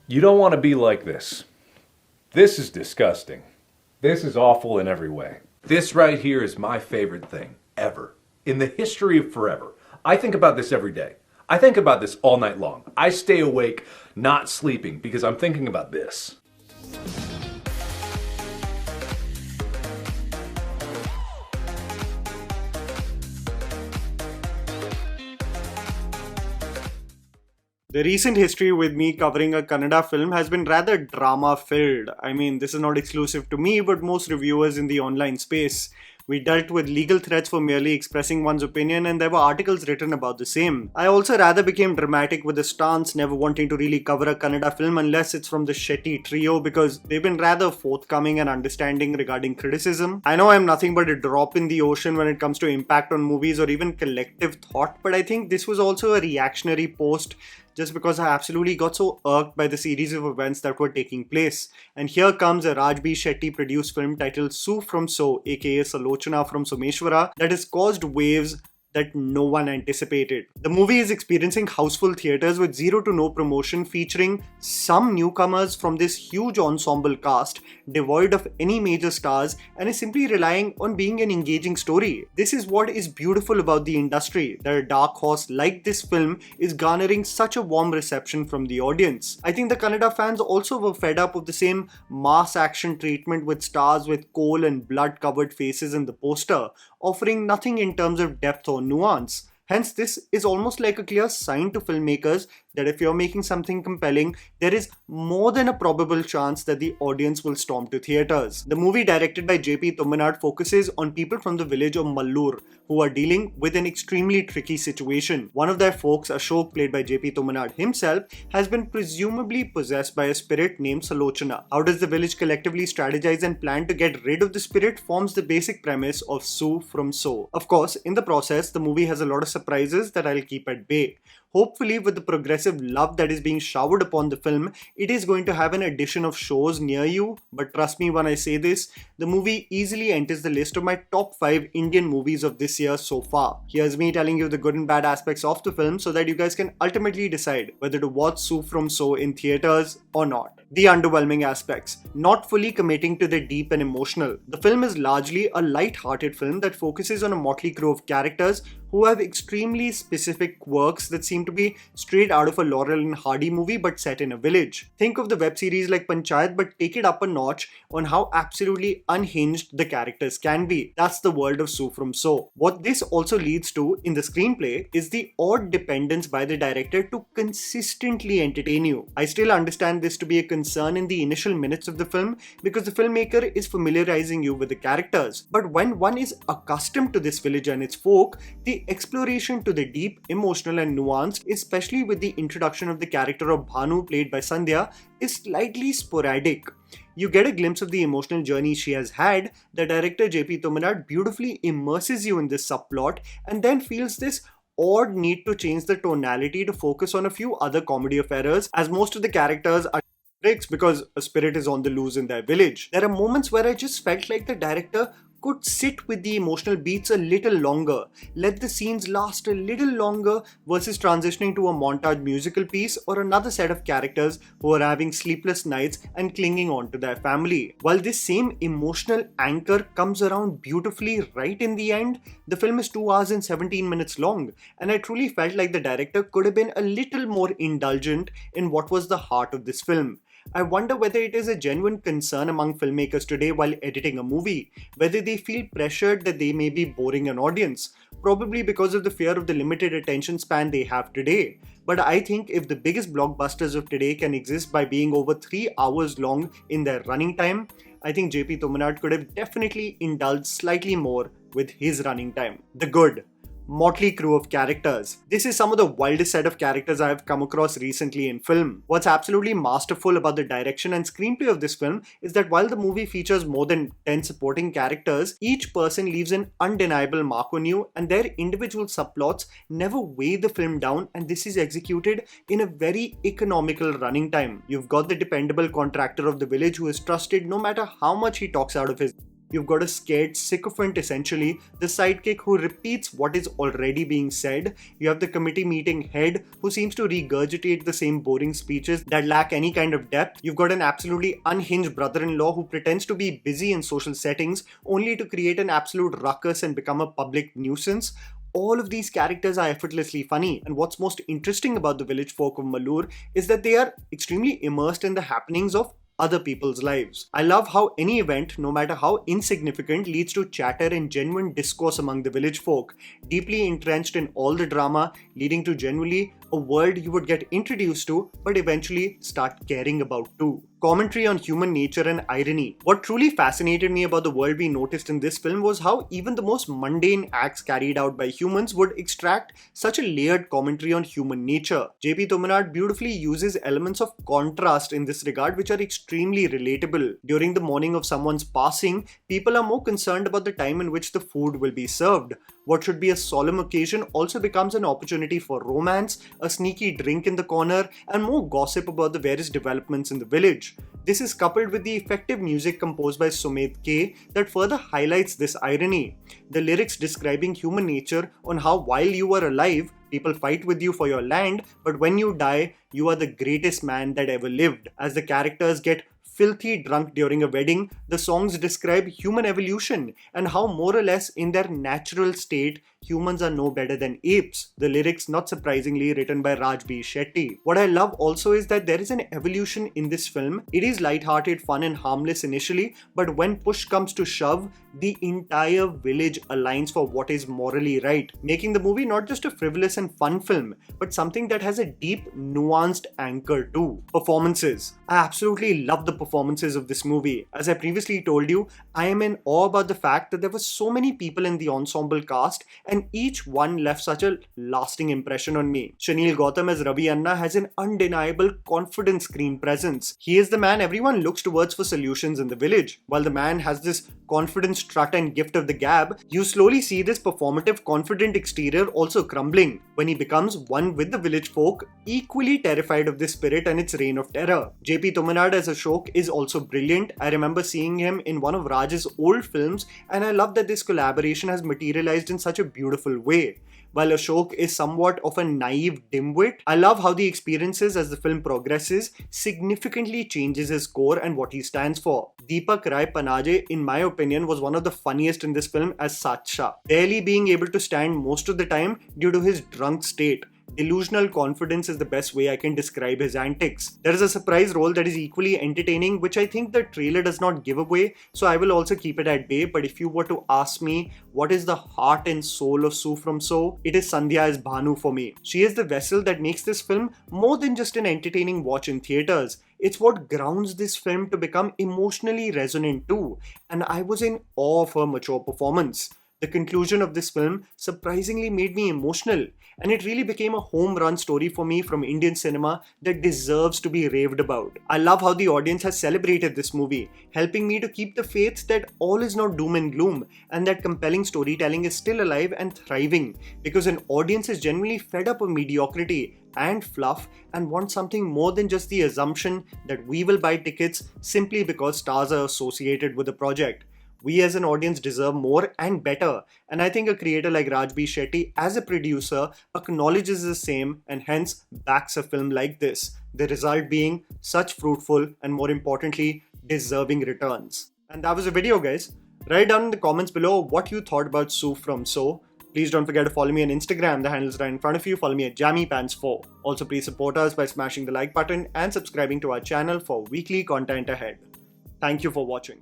You don't want to be like this. This is disgusting. This is awful in every way. This right here is my favorite thing ever. In the history of forever. I think about this every day. I think about this all night long. I stay awake, not sleeping, because I'm thinking about this. The recent history with me covering a Kannada film has been rather drama filled. I mean, this is not exclusive to me, but most reviewers in the online space. We dealt with legal threats for merely expressing one's opinion, and there were articles written about the same. I also rather became dramatic with the stance, never wanting to really cover a Kannada film unless it's from the Shetty trio, because they've been rather forthcoming and understanding regarding criticism. I know I'm nothing but a drop in the ocean when it comes to impact on movies or even collective thought, but I think this was also a reactionary post just because I absolutely got so irked by the series of events that were taking place. And here comes a Raj B. Shetty produced film titled Su from So, aka Salochana from Someshwara, that has caused waves that no one anticipated. The movie is experiencing houseful theatres with zero to no promotion, featuring some newcomers from this huge ensemble cast, devoid of any major stars, and is simply relying on being an engaging story. This is what is beautiful about the industry, that a dark horse like this film is garnering such a warm reception from the audience. I think the Kannada fans also were fed up of the same mass action treatment with stars with coal and blood covered faces in the poster, offering nothing in terms of depth or nuance. Hence, this is almost like a clear sign to filmmakers that if you're making something compelling, there is more than a probable chance that the audience will storm to theatres. The movie, directed by JP Thuminad, focuses on people from the village of Mallur who are dealing with an extremely tricky situation. One of their folks, Ashok, played by JP Thuminad himself, has been presumably possessed by a spirit named Salochana. How does the village collectively strategize and plan to get rid of the spirit forms the basic premise of Su from So. Of course, in the process, the movie has a lot of surprises that I'll keep at bay. Hopefully, with the progressive love that is being showered upon the film, it is going to have an addition of shows near you. But trust me when I say this, the movie easily enters the list of my top 5 Indian movies of this year so far. Here's me telling you the good and bad aspects of the film so that you guys can ultimately decide whether to watch Su from So in theatres or not. The underwhelming aspects. Not fully committing to the deep and emotional. The film is largely a light-hearted film that focuses on a motley crew of characters who have extremely specific quirks that seem to be straight out of a Laurel and Hardy movie but set in a village. Think of the web series like Panchayat but take it up a notch on how absolutely unhinged the characters can be. That's the world of Su from So. What this also leads to in the screenplay is the odd dependence by the director to consistently entertain you. I still understand this to be a concern in the initial minutes of the film because the filmmaker is familiarizing you with the characters. But when one is accustomed to this village and its folk, the exploration to the deep, emotional and nuanced, especially with the introduction of the character of Bhanu played by Sandhya, is slightly sporadic. You get a glimpse of the emotional journey she has had. The director JP Thuminad beautifully immerses you in this subplot and then feels this odd need to change the tonality to focus on a few other comedy of errors, as most of the characters are tricks because a spirit is on the loose in their village. There are moments where I just felt like the director could sit with the emotional beats a little longer, let the scenes last a little longer versus transitioning to a montage musical piece or another set of characters who are having sleepless nights and clinging on to their family. While this same emotional anchor comes around beautifully right in the end, the film is 2 hours and 17 minutes long, and I truly felt like the director could have been a little more indulgent in what was the heart of this film. I wonder whether it is a genuine concern among filmmakers today while editing a movie, whether they feel pressured that they may be boring an audience, probably because of the fear of the limited attention span they have today. But I think if the biggest blockbusters of today can exist by being over 3 hours long in their running time, I think JP Thuminad could have definitely indulged slightly more with his running time. The good. Motley crew of characters. This is some of the wildest set of characters I have come across recently in film. What's absolutely masterful about the direction and screenplay of this film is that while the movie features more than 10 supporting characters, each person leaves an undeniable mark on you and their individual subplots never weigh the film down, and this is executed in a very economical running time. You've got the dependable contractor of the village who is trusted no matter how much he talks out of his You've got a scared sycophant essentially, the sidekick who repeats what is already being said. You have the committee meeting head who seems to regurgitate the same boring speeches that lack any kind of depth. You've got an absolutely unhinged brother-in-law who pretends to be busy in social settings only to create an absolute ruckus and become a public nuisance. All of these characters are effortlessly funny, and what's most interesting about the village folk of Malur is that they are extremely immersed in the happenings of other people's lives. I love how any event, no matter how insignificant, leads to chatter and genuine discourse among the village folk, deeply entrenched in all the drama, leading to genuinely a world you would get introduced to but eventually start caring about too. Commentary on human nature and irony. What truly fascinated me about the world we noticed in this film was how even the most mundane acts carried out by humans would extract such a layered commentary on human nature. JP Thuminad beautifully uses elements of contrast in this regard which are extremely relatable. During the mourning of someone's passing, people are more concerned about the time in which the food will be served. What should be a solemn occasion also becomes an opportunity for romance, a sneaky drink in the corner, and more gossip about the various developments in the village. This is coupled with the effective music composed by Sumit K that further highlights this irony. The lyrics describing human nature on how while you are alive, people fight with you for your land, but when you die, you are the greatest man that ever lived. As the characters get filthy drunk during a wedding, the songs describe human evolution and how more or less in their natural state, humans are no better than apes. The lyrics, not surprisingly, written by JP Shetty. What I love also is that there is an evolution in this film. It is light-hearted, fun and harmless initially, but when push comes to shove, the entire village aligns for what is morally right, making the movie not just a frivolous and fun film, but something that has a deep, nuanced anchor too. Performances. I absolutely love the performances of this movie. As I previously told you, I am in awe about the fact that there were so many people in the ensemble cast and each one left such a lasting impression on me. Shanil Gautam as Ravi Anna has an undeniable confident screen presence. He is the man everyone looks towards for solutions in the village. While the man has this confident strut and gift of the gab, you slowly see this performative confident exterior also crumbling when he becomes one with the village folk, equally terrified of this spirit and its reign of terror. JP Thuminad as Ashok is also brilliant. I remember seeing him in one of Raj's old films and I love that this collaboration has materialized in such a beautiful way. While Ashok is somewhat of a naive dimwit, I love how the experiences as the film progresses significantly changes his core and what he stands for. Deepak Rai Panaje, in my opinion, was one of the funniest in this film as Sacha, barely being able to stand most of the time due to his drunk state. Delusional confidence is the best way I can describe his antics. There is a surprise role that is equally entertaining, which I think the trailer does not give away, so I will also keep it at bay. But if you were to ask me what is the heart and soul of So From So, it is Sandhya as Bhanu for me. She is the vessel that makes this film more than just an entertaining watch in theatres. It's what grounds this film to become emotionally resonant too, and I was in awe of her mature performance. The conclusion of this film surprisingly made me emotional, and it really became a home run story for me from Indian cinema that deserves to be raved about. I love how the audience has celebrated this movie, helping me to keep the faith that all is not doom and gloom, and that compelling storytelling is still alive and thriving, because an audience is genuinely fed up of mediocrity and fluff and want something more than just the assumption that we will buy tickets simply because stars are associated with the project. We as an audience deserve more and better, and I think a creator like JP Shetty as a producer acknowledges the same and hence backs a film like this, the result being such fruitful and more importantly deserving returns. And that was the video, guys. Write down in the comments below what you thought about So From So. Please don't forget to follow me on Instagram, the handle is right in front of you. Follow me at JammyPants4. Also please support us by smashing the like button and subscribing to our channel for weekly content ahead. Thank you for watching.